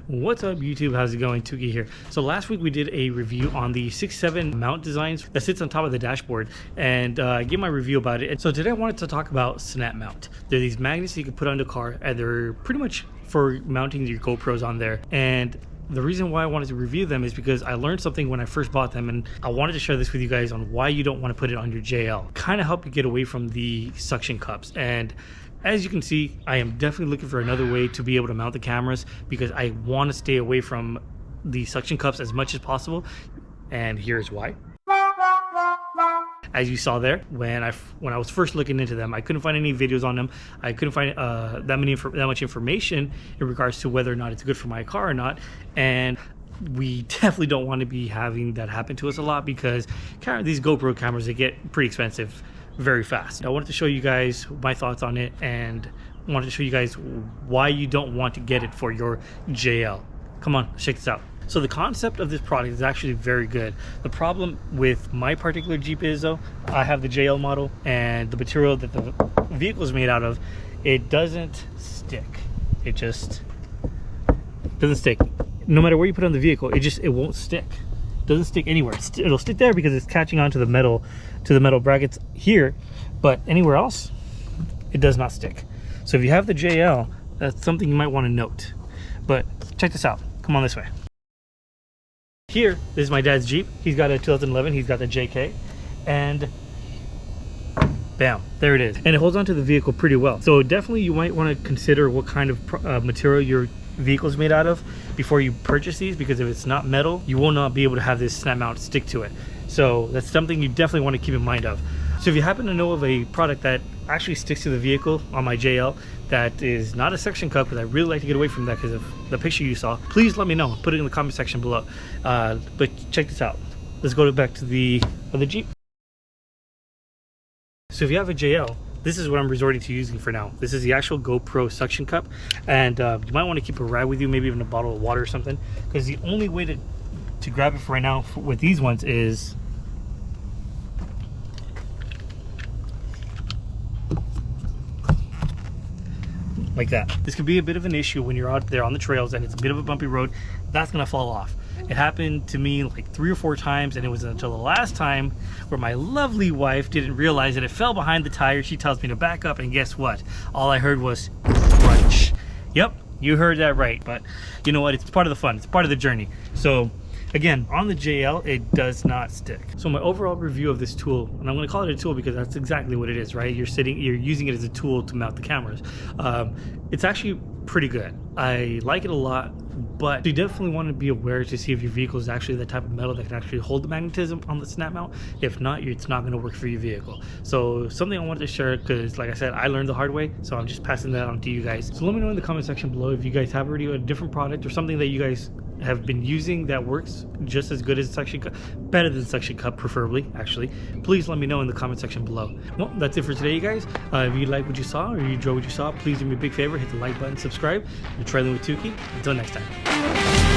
What's up YouTube, how's it going? Tuki here. So last week we did a review on the 6.7 mount designs that sits on top of the dashboard, and I gave my review about it. And so today I wanted to talk about snap mount. They're these magnets you can put on the car, and they're pretty much for mounting your GoPros on there. And the reason why I wanted to review them is because I learned something when I first bought them, and I wanted to share this with you guys on why you don't want to put it on your JL. Kind of help you get away from the suction cups. And as you can see, I am definitely looking for another way to be able to mount the cameras because I want to stay away from the suction cups as much as possible. And here's why. As you saw there, when I was first looking into them, I couldn't find any videos on them. I couldn't find that much information in regards to whether or not it's good for my car or not. And we definitely don't want to be having that happen to us a lot because these GoPro cameras, they get pretty expensive very fast. I wanted to show you guys my thoughts on it and wanted to show you guys why you don't want to get it for your JL. Come on, check this out. So the concept of this product is actually very good. The problem with my particular Jeep is though, I have the JL model, and the material that the vehicle is made out of, it doesn't stick. It just doesn't stick. No matter where you put it on the vehicle, it won't stick. It doesn't stick anywhere. It'll stick there because it's catching onto the metal brackets here, but anywhere else, it does not stick. So if you have the JL, that's something you might want to note. But check this out. Come on this way. Here, this is my dad's Jeep. He's got a 2011, he's got the JK, and bam, there it is. And it holds onto the vehicle pretty well. So definitely you might want to consider what kind of material your vehicle is made out of before you purchase these, because if it's not metal, you will not be able to have this snap mount stick to it. So that's something you definitely want to keep in mind of. So if you happen to know of a product that actually sticks to the vehicle on my JL that is not a suction cup, because I really like to get away from that because of the picture you saw, please let me know. Put it in the comment section below. But check this out. Let's go back to the Jeep. So if you have a JL, this is what I'm resorting to using for now. This is the actual GoPro suction cup, and you might want to keep a rag with you, maybe even a bottle of water or something, because the only way to grab it for right now with these ones is like that. This could be a bit of an issue when you're out there on the trails and it's a bit of a bumpy road. That's gonna fall off. It happened to me like 3 or 4 times, and it was until the last time where my lovely wife didn't realize that it fell behind the tire. She tells me to back up, and guess what? All I heard was crunch. Yep, you heard that right. But you know what? It's part of the fun. It's part of the journey. So again, on the JL, it does not stick. So my overall review of this tool, and I'm going to call it a tool because that's exactly what it is, right? You're using it as a tool to mount the cameras. It's actually pretty good. I like it a lot, but you definitely want to be aware to see if your vehicle is actually the type of metal that can actually hold the magnetism on the snap mount. If not, it's not going to work for your vehicle. So something I wanted to share because, like I said, I learned the hard way, so I'm just passing that on to you guys. So let me know in the comment section below if you guys have already a different product or something that you guys have been using that works just as good as suction cup, better than suction cup preferably, actually. Please let me know in the comment section below. Well, that's it for today, you guys. If you like what you saw or you enjoyed what you saw, please do me a big favor, hit the like button, subscribe. You're trailing with Tuki. Until next time.